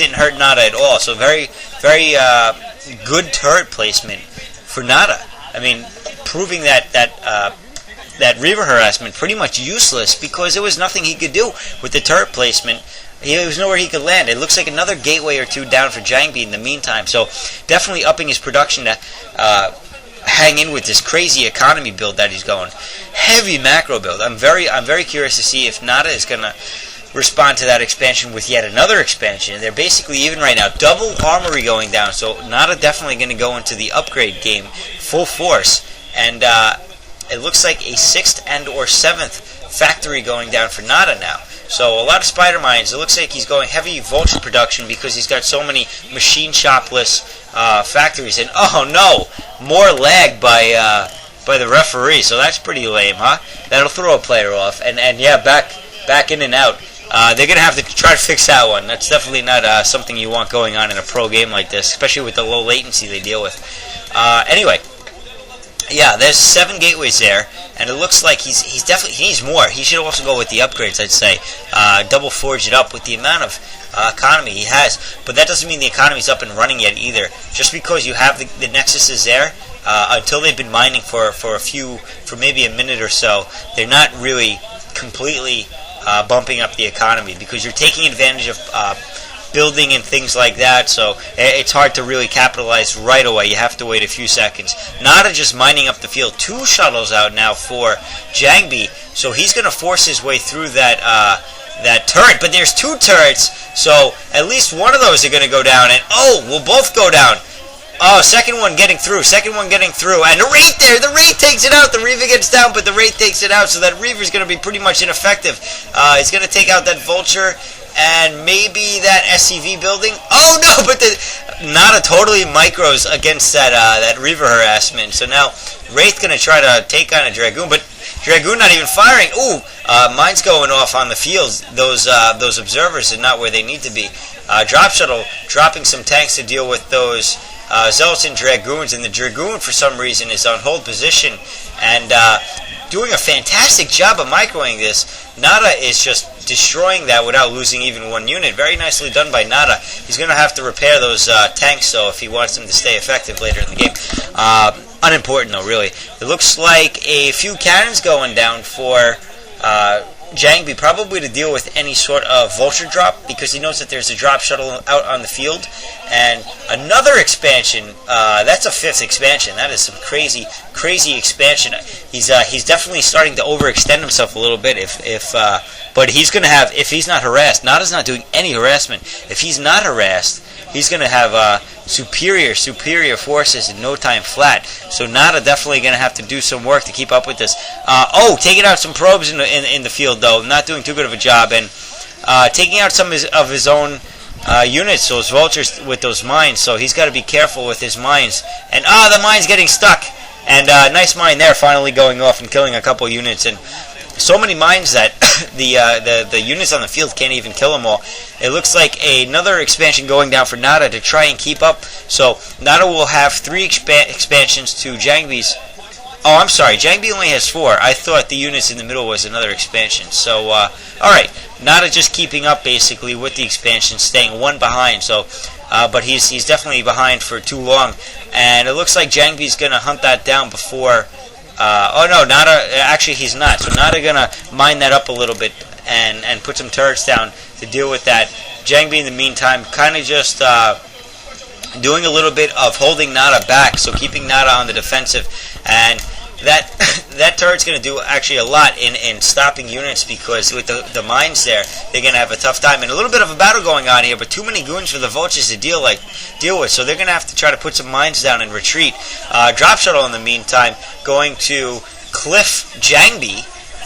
didn't hurt NaDa at all. So very, very good turret placement for NaDa. I mean, proving that Reaver harassment pretty much useless because there was nothing he could do with the turret placement. There was nowhere he could land. It looks like another gateway or two down for JangBi in the meantime. So definitely upping his production to hang in with this crazy economy build that he's going. Heavy macro build. I'm very curious to see if NaDa is going to respond to that expansion with yet another expansion. They're basically even right now. Double armory going down. So NaDa definitely going to go into the upgrade game full force. And it looks like a 6th and or 7th factory going down for NaDa now. So a lot of spider mines. It looks like he's going heavy Vulture production because he's got so many machine shopless factories. And oh no, more lag by the referee. So that's pretty lame, huh? That'll throw a player off. And yeah, back in and out. They're gonna have to try to fix that one. That's definitely not something you want going on in a pro game like this, especially with the low latency they deal with. Anyway. Yeah, there's 7 gateways there, and it looks like he needs more. He should also go with the upgrades, I'd say. Double forge it up with the amount of economy he has. But that doesn't mean the economy's up and running yet either. Just because you have the nexuses there, until they've been mining for maybe a minute or so, they're not really completely bumping up the economy because you're taking advantage of building and things like that, so it's hard to really capitalize right away. You have to wait a few seconds. NaDa just mining up the field. 2 shuttles out now for JangBi, so he's going to force his way through that turret, but there's 2 turrets, so at least one of those are going to go down, and oh, we'll both go down. Oh, second one getting through, and the Wraith there, the Wraith takes it out, the Reaver gets down, but the Wraith takes it out, so that Reaver's going to be pretty much ineffective. He's going to take out that Vulture, and maybe that SCV building. Oh no, but NaDa totally micros against that Reaver harassment. So now Wraith gonna try to take on a Dragoon, but Dragoon not even firing. Ooh, mines going off on the fields. Those observers are not where they need to be. Drop shuttle dropping some tanks to deal with those Zealots and Dragoons, and the Dragoon for some reason is on hold position and doing a fantastic job of microing this. NaDa is just destroying that without losing even 1 unit. Very nicely done by NaDa. He's going to have to repair those tanks, though, if he wants them to stay effective later in the game. Unimportant, though, really. It looks like a few cannons going down for JangBi, probably to deal with any sort of Vulture drop, because he knows that there's a drop shuttle out on the field. And another expansion, that's a 5th expansion. That is some crazy expansion. He's definitely starting to overextend himself a little bit. But he's going to have, if he's not harassed, NaDa's not doing any harassment. If he's not harassed, he's going to have superior forces in no time flat. So NaDa definitely going to have to do some work to keep up with this. Taking out some probes in the field, though, not doing too good of a job, and taking out some of his own units, those Vultures with those mines. So he's got to be careful with his mines. And the mine's getting stuck. And nice mine there, finally going off and killing a couple units. And so many mines that the units on the field can't even kill them all. It looks like another expansion going down for NaDa to try and keep up. So NaDa will have 3 expansions to JangBi's. Oh, I'm sorry, JangBi only has 4. I thought the units in the middle was another expansion. So, alright, NaDa just keeping up basically with the expansion, staying 1 behind. So, but he's definitely behind for too long. And it looks like JangBi's going to hunt that down before. Oh no, NaDa, actually he's not. So NaDa going to mine that up a little bit and put some turrets down to deal with that. JangBi in the meantime kind of just doing a little bit of holding NaDa back, so keeping NaDa on the defensive. And that turret's going to do actually a lot in stopping units, because with the mines there, they're going to have a tough time. And a little bit of a battle going on here, but too many goons for the Vultures to deal with, so they're going to have to try to put some mines down and retreat. Drop shuttle in the meantime going to cliff JangBi.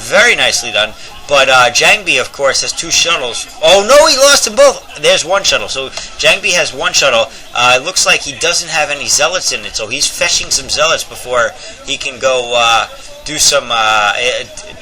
Very nicely done. But JangBi, of course, has 2 shuttles. Oh no, he lost them both. There's 1 shuttle. So JangBi has 1 shuttle. It looks like he doesn't have any zealots in it, so he's fetching some zealots before he can go do some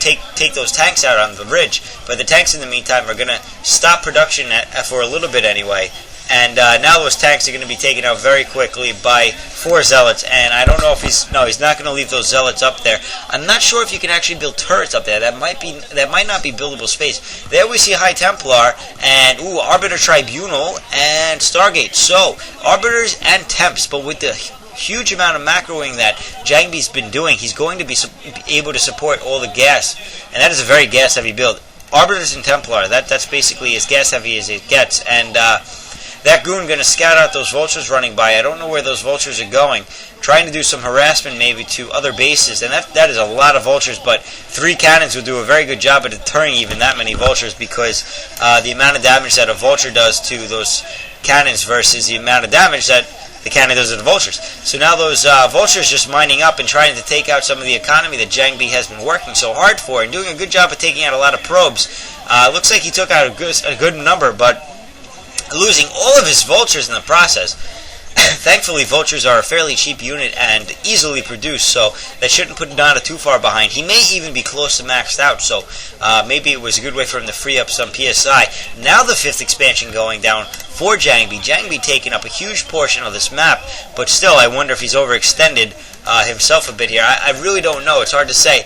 take those tanks out on the bridge. But the tanks in the meantime are going to stop production for a little bit anyway. And now those tanks are going to be taken out very quickly by 4 zealots. And I don't know if he's not going to leave those zealots up there. I'm not sure if you can actually build turrets up there. That might not be buildable space. There we see High Templar and Arbiter Tribunal and Stargate. So Arbiters and Temps, but with the huge amount of macroing that JangBi's been doing, he's going to be able to support all the gas, and that is a very gas heavy build. Arbiters and Templar, that's basically as gas heavy as it gets, and that goon going to scout out those vultures running by. I don't know where those vultures are going, trying to do some harassment maybe to other bases, and that is a lot of vultures, but 3 cannons would do a very good job at deterring even that many vultures, because the amount of damage that a vulture does to those cannons versus the amount of damage that the cannon does to the vultures. So now those vultures just mining up and trying to take out some of the economy that JangBi has been working so hard for and doing a good job of taking out a lot of probes. Looks like he took out a good number, but losing all of his vultures in the process. Thankfully, vultures are a fairly cheap unit and easily produced, so that shouldn't put NaDa too far behind. He may even be close to maxed out, so maybe it was a good way for him to free up some PSI. Now the 5th expansion going down for JangBi. JangBi taking up a huge portion of this map, but still, I wonder if he's overextended himself a bit here. I really don't know. It's hard to say.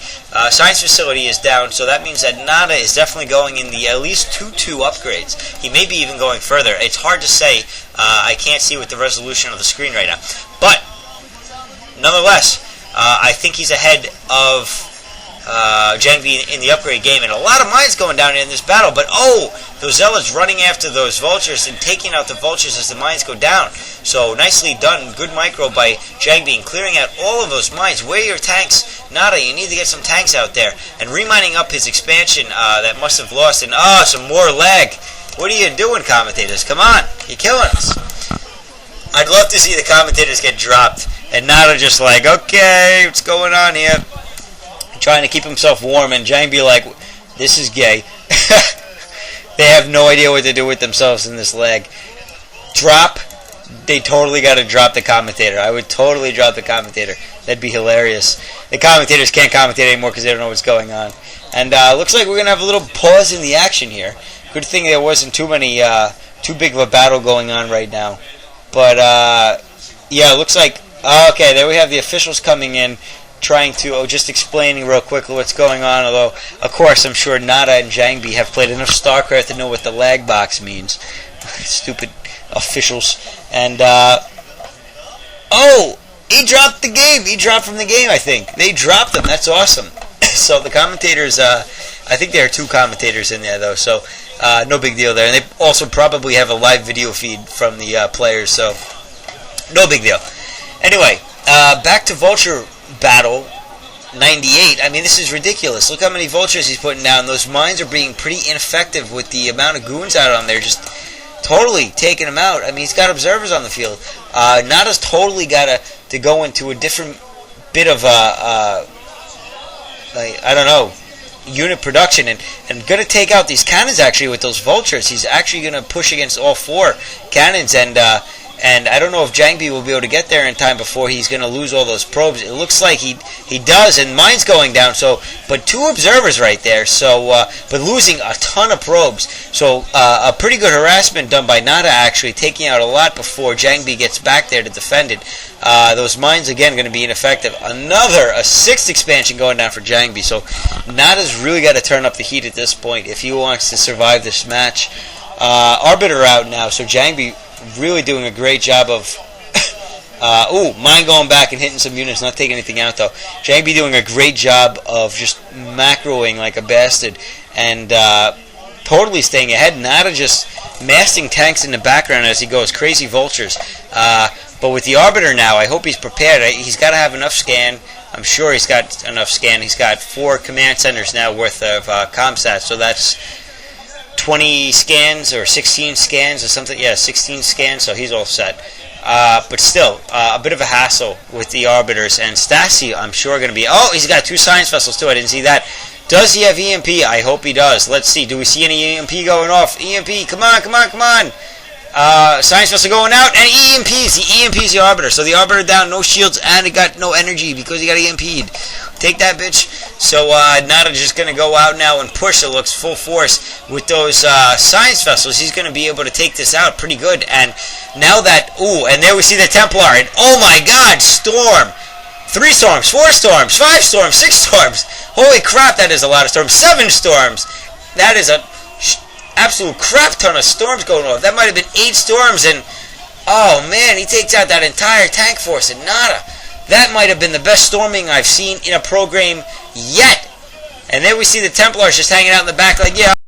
Science facility is down, so that means that NaDa is definitely going in the at least 2-2 upgrades. He may be even going further. It's hard to say. I can't see with the resolution of the screen right now. But, nonetheless, I think he's ahead of JangBi in the upgrade game, and a lot of mines going down in this battle, but those zealots running after those vultures and taking out the vultures as the mines go down. So nicely done, good micro by JangBi in clearing out all of those mines. Where are your tanks? NaDa, you need to get some tanks out there. And remining up his expansion that must have lost, and some more lag. What are you doing, commentators? Come on, you're killing us. I'd love to see the commentators get dropped, and NaDa just like, okay, what's going on here? Trying to keep himself warm, and JangBi like, this is gay. They have no idea what to do with themselves in this lag. Drop. They totally got to drop the commentator. I would totally drop the commentator. That'd be hilarious. The commentators can't commentate anymore because they don't know what's going on. And looks like we're going to have a little pause in the action here. Good thing there wasn't too big of a battle going on right now. But, yeah, it looks like, okay, there we have the officials coming in, trying to, just explaining real quickly what's going on, although, of course, I'm sure NaDa and JangBi have played enough StarCraft to know what the lag box means. Stupid officials. And, he dropped the game. He dropped from the game, I think. They dropped him. That's awesome. So the commentators, I think there are 2 commentators in there, though, so no big deal there. And they also probably have a live video feed from the players, so no big deal. Anyway, back to Vulture battle 98. I mean, this is ridiculous. Look how many vultures he's putting down. Those mines are being pretty ineffective with the amount of goons out on there, just totally taking them out. I mean, he's got observers on the field. NaDa's totally got to go into a different bit of like, I don't know, unit production, and going to take out these cannons actually with those vultures. He's actually going to push against all 4 cannons, and I don't know if JangBi will be able to get there in time before he's going to lose all those probes. It looks like he does, and mine's going down. So, but 2 observers right there. So, but losing a ton of probes. So, a pretty good harassment done by NaDa actually, taking out a lot before JangBi gets back there to defend it. Those mines again going to be ineffective. A 6th expansion going down for JangBi. So, NaDa's really got to turn up the heat at this point if he wants to survive this match. Arbiter out now, so JangBi really doing a great job of mine going back and hitting some units, not taking anything out though. JangBi doing a great job of just macroing like a bastard and totally staying ahead. NaDa just massing tanks in the background as he goes. Crazy vultures. But with the Arbiter now, I hope he's prepared. He's got to have enough scan. I'm sure he's got enough scan. He's got 4 command centers now worth of comsats, so that's 20 scans or 16 scans or something. Yeah, 16 scans, so he's all set. But still, a bit of a hassle with the Arbiters. And Stasi, I'm sure, going to be... Oh, he's got 2 science vessels, too. I didn't see that. Does he have EMP? I hope he does. Let's see. Do we see any EMP going off? EMP, come on, come on, come on. Science vessel going out, and EMPs. The EMP's the Arbiter. So the Arbiter down, no shields, and it got no energy because he got EMP'd. Take that, bitch. So NaDa just going to go out now and push, it looks, full force with those science vessels. He's going to be able to take this out pretty good. And now that, ooh, and there we see the Templar. And oh my god, storm. 3 storms, 4 storms, 5 storms, 6 storms. Holy crap, that is a lot of storms. 7 storms. That is a absolute crap ton of storms going off. That might have been 8 storms. And oh man, he takes out that entire tank force at NaDa. That might have been the best storming I've seen in a program yet. And there we see the Templars just hanging out in the back like, yeah.